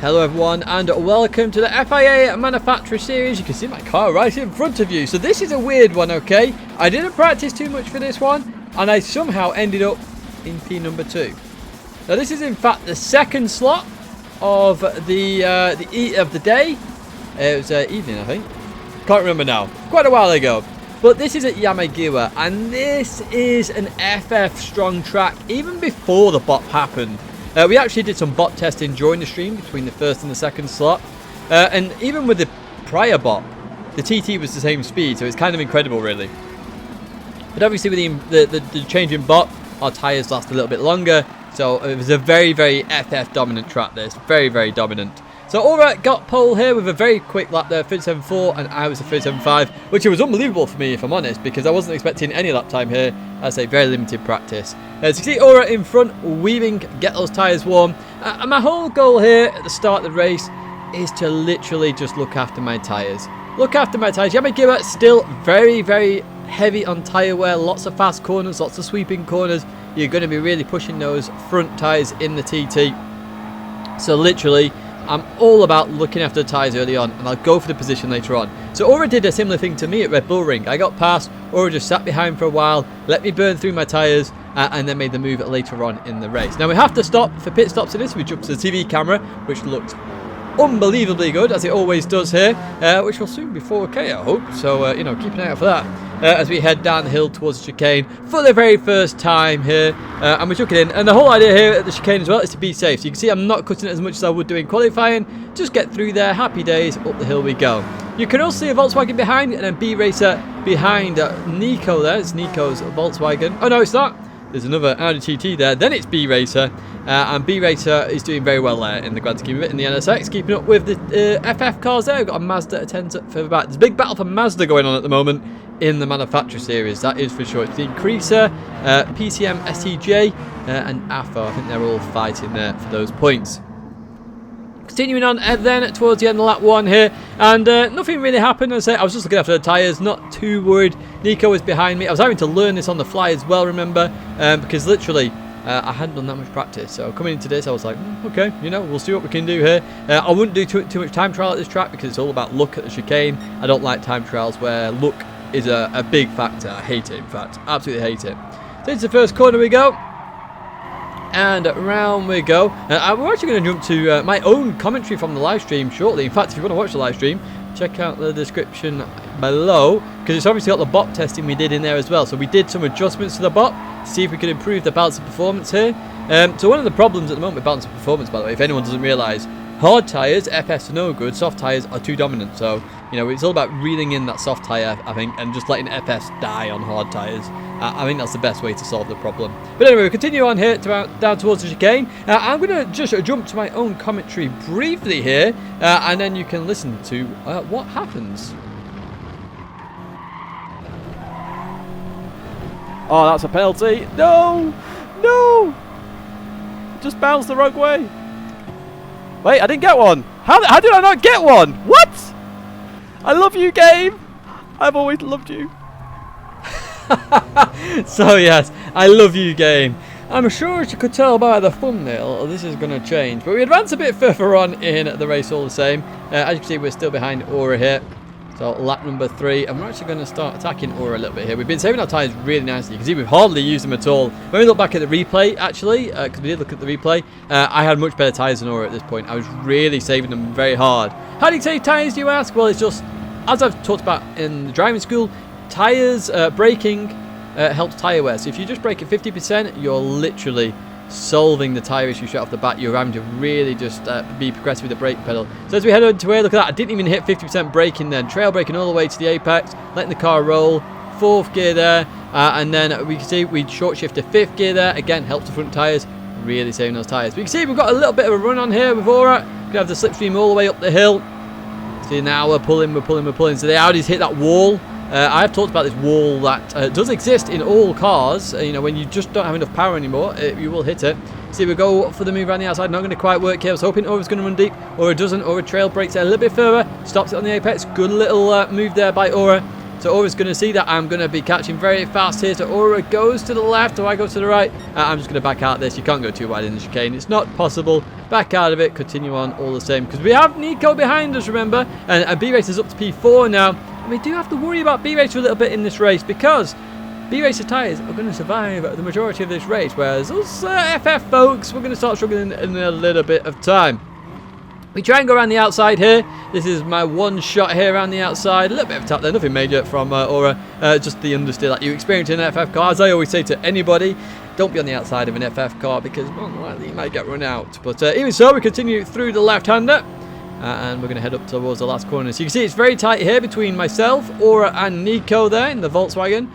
Hello everyone and welcome to the FIA Manufacturer Series. You can see my car right in front of you. So this is a weird one, okay? I didn't practice too much for this one and I somehow ended up in P number 2. Now this is in fact the second slot of the day. It was evening, I think. Can't remember now. Quite a while ago. But this is at Yamagiwa and this is an FF strong track even before the bot happened. We actually did some bot testing during the stream between the first and the second slot. And even with the prior bot, the TT was the same speed, so it's kind of incredible, really. But obviously with the change in bot, our tyres last a little bit longer. So it was a very, very FF dominant track, this. Very, very dominant. So Aura got pole here with a very quick lap there, 37.4, and I was a 37.5, which was unbelievable for me, if I'm honest, because I wasn't expecting any lap time here. As I say, very limited practice. As you can see, Aura in front, weaving, get those tyres warm. And my whole goal here at the start of the race is to literally just look after my tyres. Look after my tyres. Yamagiwa still very, very heavy on tyre wear. Lots of fast corners, lots of sweeping corners. You're going to be really pushing those front tyres in the TT. So literally, I'm all about looking after the tyres early on, and I'll go for the position later on. So Aura did a similar thing to me at Red Bull Ring. I got past, Aura just sat behind for a while, let me burn through my tyres, and then made the move later on in the race. Now we have to stop for pit stops in this. We jump to the TV camera, which looks unbelievably good, as it always does here, which will soon be 4K, I hope. So, you know, keep an eye out for that. As we head down the hill towards the chicane for the very first time here, and we took it in. And the whole idea here at the chicane as well is to be safe. So you can see I'm not cutting it as much as I would do in qualifying. Just get through there, happy days, up the hill we go. You can also see a Volkswagen behind, and then B Racer behind Nico there. It's Nico's Volkswagen. Oh no, it's not. There's another Audi TT there. Then it's B Racer, and B Racer is doing very well there in the grand scheme of it. In the NSX, keeping up with the FF cars there. We've got a Mazda 10 further back. There's a big battle for Mazda going on at the moment in the Manufacturer Series, that is for sure. It's the Increaser, PCM STJ, and AFO. I think they're all fighting there for those points. Continuing on then towards the end of lap 1 here, and nothing really happened. As I say, I was just looking after the tyres, not too worried. Nico was behind me. I was having to learn this on the fly as well, remember, because literally I hadn't done that much practice. So coming into this, I was like, okay, you know, we'll see what we can do here. I wouldn't do too much time trial at this track because it's all about luck at the chicane. I don't like time trials where luck is a big factor. I hate it, in fact. Absolutely hate it. So into the first corner we go. And round we go. We're actually going to jump to my own commentary from the live stream shortly. In fact, if you want to watch the live stream, check out the description below, because it's obviously got the bot testing we did in there as well. So we did some adjustments to the bot to see if we could improve the balance of performance here. So one of the problems at the moment with balance of performance, by the way, if anyone doesn't realise, hard tyres, FS are no good, soft tyres are too dominant. So, you know, it's all about reeling in that soft tyre, I think, and just letting FS die on hard tyres. I think that's the best way to solve the problem. But anyway, we continue on here down towards the chicane. I'm going to just jump to my own commentary briefly here, and then you can listen to what happens. Oh, that's a penalty. No! No! Just bounced the wrong way. Wait, I didn't get one. How did I not get one? What? I love you, game. I've always loved you. So yes, I love you, game. I'm sure as you could tell by the thumbnail, this is going to change. But we advance a bit further on in the race all the same. As you can see, we're still behind Aura here. So lap number 3, and we're actually going to start attacking Aura a little bit here. We've been saving our tyres really nicely. You can see we've hardly used them at all. When we look back at the replay, actually, because we did look at the replay, I had much better tyres than Aura at this point. I was really saving them very hard. How do you save tyres, do you ask? Well, it's just, as I've talked about in the driving school, tyres, braking helps tyre wear. So if you just brake at 50%, you're literally solving the tyre issue straight off the bat. You're having to really just be progressive with the brake pedal. So as we head on to here, look at that. I didn't even hit 50% braking then. Trail braking all the way to the apex, letting the car roll. 4th gear there, and then we can see we short shift to 5th gear there. Again, helps the front tyres, really saving those tyres. But you can see we've got a little bit of a run on here with Aura. We have the slipstream all the way up the hill. See, now we're pulling. So the Audi's hit that wall. I have talked about this wall that does exist in all cars. You know, when you just don't have enough power anymore, you will hit it. See, we go for the move around the outside. Not going to quite work here. I was hoping Aura was going to run deep, or it doesn't. Aura trail breaks it a little bit further, stops it on the apex. Good little move there by Aura So Aura's going to see that I'm going to be catching very fast here. So Aura goes to the left, or I go to the right. I'm just going to back out this. You can't go too wide in the chicane. It's not possible. Back out of it, continue on all the same. Because we have Nico behind us, remember? And B-Race is up to P4 now. And we do have to worry about B-Race a little bit in this race, because B-Racer tyres are going to survive the majority of this race, whereas us FF folks, we're going to start struggling in a little bit of time. We try and go around the outside here. This is my one shot here around the outside. A little bit of tap there, nothing major from Aura. Just the understeer that you experience in an FF car. As I always say to anybody, don't be on the outside of an FF car, because more than likely you might get run out. But even so, we continue through the left-hander. And we're going to head up towards the last corner. So you can see it's very tight here between myself, Aura and Nico there in the Volkswagen.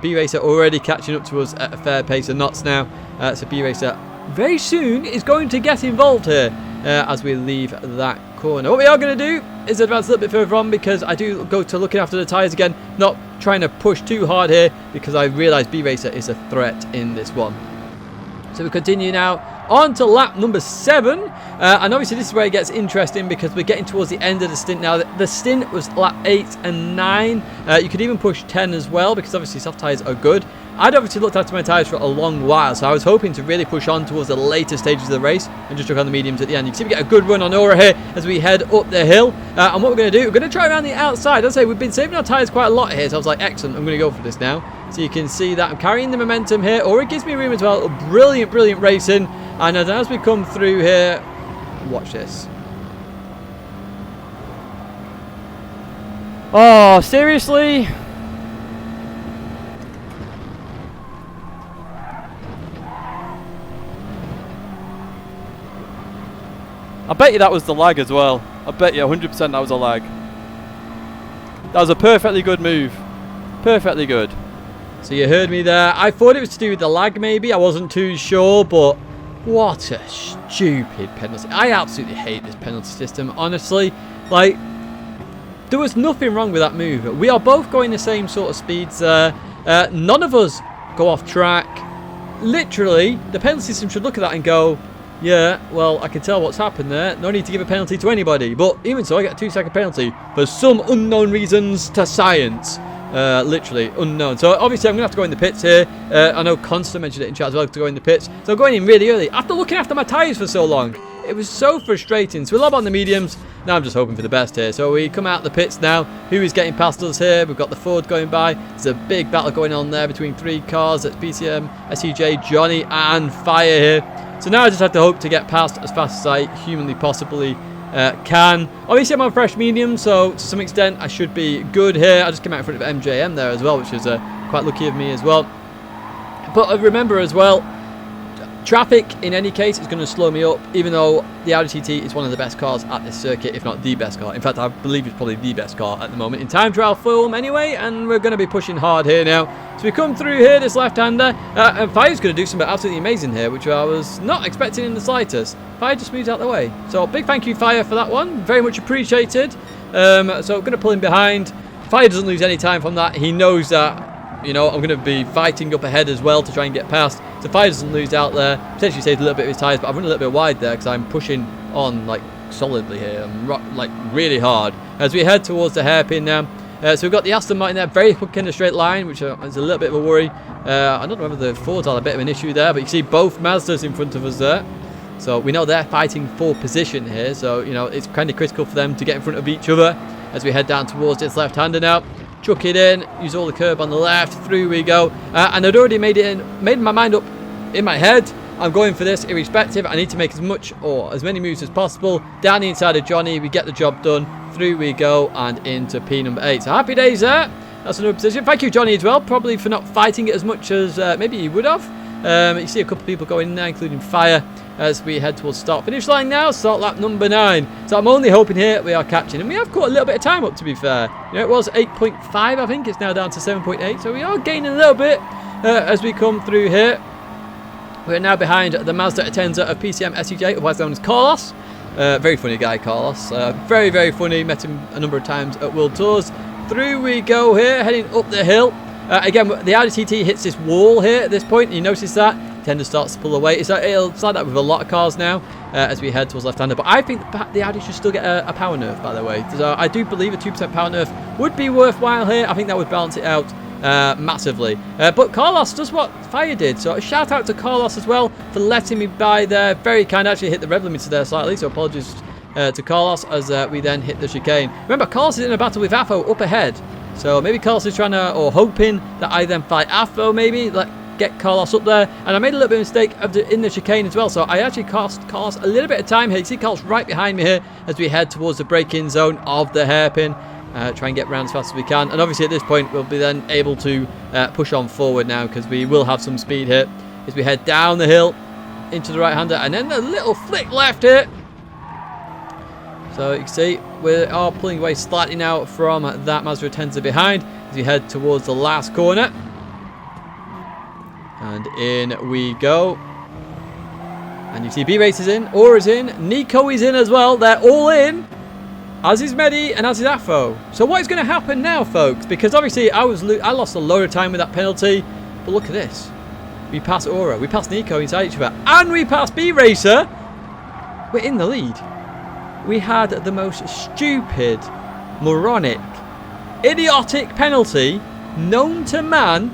B-Racer already catching up to us at a fair pace of knots now. So B-Racer very soon is going to get involved here as we leave that corner. What we are going to do is advance a little bit further on, because I do go to looking after the tyres again. Not trying to push too hard here, because I realise B-Racer is a threat in this one. So we continue now on to lap number 7, and obviously this is where it gets interesting, because we're getting towards the end of the stint now. The stint was lap 8 and 9. You could even push 10 as well, because obviously soft tyres are good. I'd obviously looked after my tyres for a long while, so I was hoping to really push on towards the later stages of the race and just took on the mediums at the end. You can see we get a good run on Aura here as we head up the hill. And what we're going to do, we're going to try around the outside. As I say, we've been saving our tyres quite a lot here, so I was like, excellent, I'm going to go for this now. So you can see that I'm carrying the momentum here. Aura gives me room as well. Brilliant, brilliant racing. And as we come through here, watch this. Oh, seriously? I bet you that was the lag as well. I bet you 100% that was a lag. That was a perfectly good move. Perfectly good. So you heard me there. I thought it was to do with the lag maybe. I wasn't too sure, but what a stupid penalty. I absolutely hate this penalty system, honestly. Like, there was nothing wrong with that move. We are both going the same sort of speeds there. None of us go off track. Literally, the penalty system should look at that and go, yeah, well, I can tell what's happened there. No need to give a penalty to anybody. But even so, I get a 2-second penalty for some unknown reasons to science. Literally unknown. So obviously I'm going to have to go in the pits here. I know Constant mentioned it in chat as well, to go in the pits. So I'm going in really early after looking after my tyres for so long. It was so frustrating. So we lob on the mediums. Now I'm just hoping for the best here. So we come out the pits now. Who is getting past us here? We've got the Ford going by. There's a big battle going on there between 3 cars. That's PCM, SEJ, Johnny and Fire here. So now I just have to hope to get past as fast as I humanly possibly can. Obviously I'm on fresh medium, so to some extent I should be good here. I just came out in front of MJM there as well, which is quite lucky of me as well. But remember as well, traffic in any case is going to slow me up, even though the Audi TT is one of the best cars at this circuit, if not the best car. In fact, I believe it's probably the best car at the moment in time trial form anyway, and we're going to be pushing hard here now. So we come through here, this left-hander, and Fire's going to do something absolutely amazing here, which I was not expecting in the slightest. Fire just moves out the way. So big thank you, Fire, for that one. Very much appreciated. So I'm going to pull him behind. Fire doesn't lose any time from that. He knows that, you know, I'm going to be fighting up ahead as well to try and get past. So Fire doesn't lose out there. Potentially saves a little bit of his tyres, but I've run a little bit wide there because I'm pushing on like solidly here. I'm like really hard as we head towards the hairpin now. So we've got the Aston Martin there, very quick in a straight line, which is a little bit of a worry. I don't know whether the Fords are a bit of an issue there, but you see both Mazdas in front of us there. So we know they're fighting for position here. So, you know, it's kind of critical for them to get in front of each other as we head down towards this left-hander now. Chuck it in, use all the curb on the left, through we go. And I'd already made my mind up in my head. I'm going for this irrespective. I need to make as much or as many moves as possible. Down the inside of Johnny, we get the job done. Through we go and into P number 8. So happy days there. That's another position. Thank you, Johnny, as well. Probably for not fighting it as much as maybe he would have. You see a couple of people going in there, including Fire, as we head towards start finish line now. Start lap number 9. So I'm only hoping here we are catching, and we have caught a little bit of time up, to be fair. You know, it was 8.5, I think. It's now down to 7.8. So we are gaining a little bit as we come through here. We're now behind the Mazda Atenza of PCM SEJ, otherwise known as Carlos. Very funny guy, Carlos. Very, very funny. Met him a number of times at World Tours. Through we go here, heading up the hill. Again, the Audi TT hits this wall here at this point. You notice that. tender starts to pull away. It's like that with a lot of cars now as we head towards left-hander. But I think the Audi should still get a power nerf, by the way. So I do believe a 2% power nerf would be worthwhile here. I think that would balance it out massively. But Carlos does what FIA did. So a shout out to Carlos as well for letting me by there. Very kind. Actually hit the rev limiter there slightly. So apologies to Carlos as we then hit the chicane. Remember, Carlos is in a battle with Afo up ahead. So maybe Carlos is trying to, or hoping that I then fight Afo maybe. Get Carlos up there, and I made a little bit of a mistake in the chicane as well, so I actually cost Carlos a little bit of time here. You see Carlos right behind me here as we head towards the braking zone of the hairpin. Try and get around as fast as we can, and obviously at this point we'll be then able to push on forward now, because we will have some speed here as we head down the hill into the right-hander, and then a little flick left here. So you can see we are pulling away slightly now from that Mazda Atenza behind as we head towards the last corner. And in we go. And you see B-Race is in, Aura's in, Nico is in as well. They're all in, as is Medi and as is Afo. So what is going to happen now, folks? Because obviously I lost a load of time with that penalty. But look at this. We pass Aura, we pass Nico inside each other, and we pass B-Racer. We're in the lead. We had the most stupid, moronic, idiotic penalty known to man,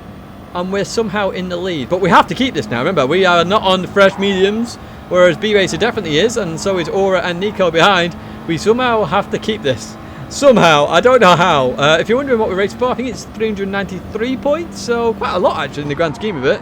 and we're somehow in the lead. But we have to keep this now. Remember, we are not on fresh mediums, whereas B-Racer definitely is, and so is Aura and Nico behind. We somehow have to keep this. Somehow. I don't know how. If you're wondering what we're racing for, I think it's 393 points, so quite a lot actually in the grand scheme of it.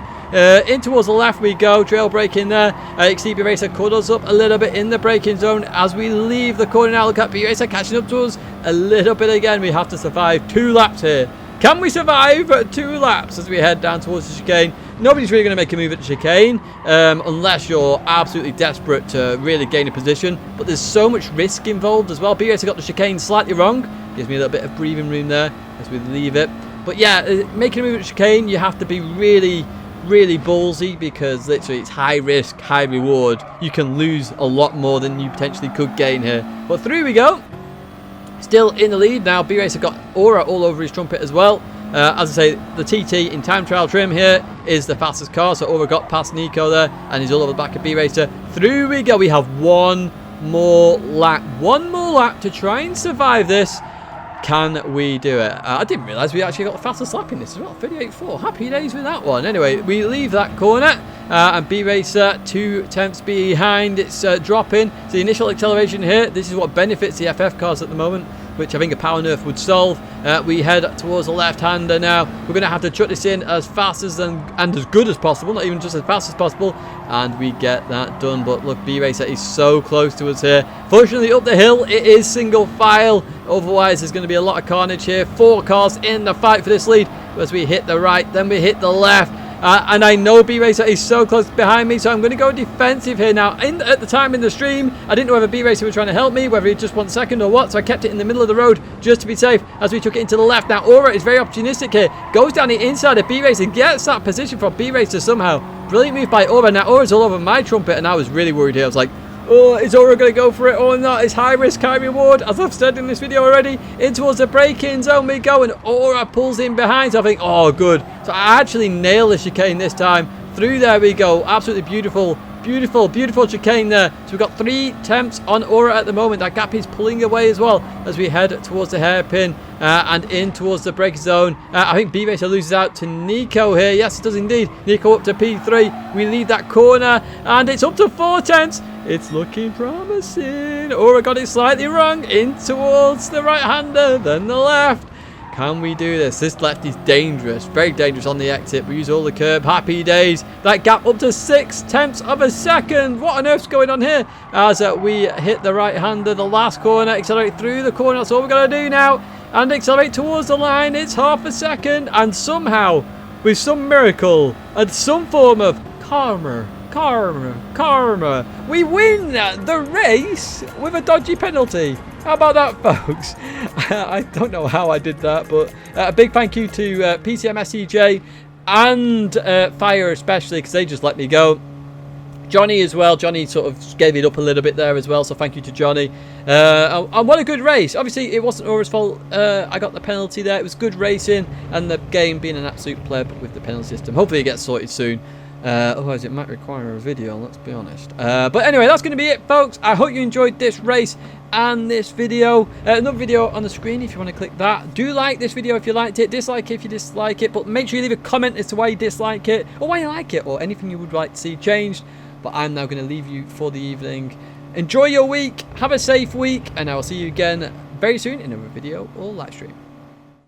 In towards the left we go, trail brake in there. B-Racer cut us up a little bit in the braking zone as we leave the corner now. Look at B-Racer catching up to us a little bit again. We have to survive 2 laps here. Can we survive 2 laps as we head down towards the chicane? Nobody's really going to make a move at the chicane unless you're absolutely desperate to really gain a position. But there's so much risk involved as well. B-Racer got the chicane slightly wrong. Gives me a little bit of breathing room there as we leave it. But yeah, making a move at the chicane, you have to be really ballsy, because literally it's high risk, high reward. You can lose a lot more than you potentially could gain here. But through we go. Still in the lead now. B-Racer got Aura all over his trumpet as well. As I say, the TT in time trial trim here is the fastest car. So Aura got past Nico there, and he's all over the back of B-Racer. Through we go. We have one more lap. One more lap to try and survive this. Can we do it? I didn't realise we actually got the fastest lap in this as well. 38.4. Happy days with that one. Anyway, we leave that corner. And B-Racer 2 tenths behind. It's dropping. So the initial acceleration here, this is what benefits the FF cars at the moment, which I think a power nerf would solve. We head towards the left-hander now. We're going to have to chuck this in as fast as and as good as possible, not even just as fast as possible, and we get that done. But look, B-Racer is so close to us here. Fortunately, up the hill, it is single file. Otherwise, there's going to be a lot of carnage here. 4 cars in the fight for this lead as we hit the right, then we hit the left. And I know B-Racer is so close behind me, so I'm going to go defensive here now. At the time in the stream, I didn't know whether B-Racer was trying to help me, whether he just wants second or what, so I kept it in the middle of the road just to be safe as we took it into the left. Now, Aura is very opportunistic here. Goes down the inside of B-Racer, gets that position from B-Racer somehow. Brilliant move by Aura. Now, Aura's all over my trumpet, and I was really worried here. I was like, oh, is Aura going to go for it or not? It's high risk, high reward, as I've said in this video already. In towards the braking zone we go, and Aura pulls in behind. So I think, oh, good. So I actually nailed the chicane this time. Through there we go. Absolutely beautiful, beautiful chicane there. So we've got 3 tenths on Aura at the moment. That gap is pulling away as well as we head towards the hairpin and in towards the braking zone. I think B-Racer loses out to Nico here. Yes, it does indeed. Nico up to P3. We leave that corner, and it's up to 4 tenths. It's looking promising. Aura got it slightly wrong. In towards the right-hander, then the left. Can we do this? This left is dangerous. Very dangerous on the exit. We use all the curb. Happy days. That gap up to 6 tenths of a second. What on earth's going on here? As we hit the right-hander, the last corner. Accelerate through the corner. That's all we're going to do now. And accelerate towards the line. It's half a second. And somehow, with some miracle and some form of karma, we win the race with a dodgy penalty. How about that, folks? I don't know how I did that, but a big thank you to PCMSCJ and FIA especially, because they just let me go. Johnny as well. Johnny sort of gave it up a little bit there as well, so thank you to Johnny. And what a good race. Obviously, it wasn't Aura's fault. I got the penalty there. It was good racing, and the game being an absolute pleb with the penalty system. Hopefully it gets sorted soon. Otherwise it might require a video, let's be honest. But anyway, that's going to be it, folks. I hope you enjoyed this race and this video. Another video on the screen if you want to click that. Do like this video if you liked it, dislike it if you dislike it, but make sure you leave a comment as to why you dislike it or why you like it or anything you would like to see changed. But I'm now going to leave you for the evening. Enjoy your week, have a safe week, and I will see you again very soon in a video or live stream.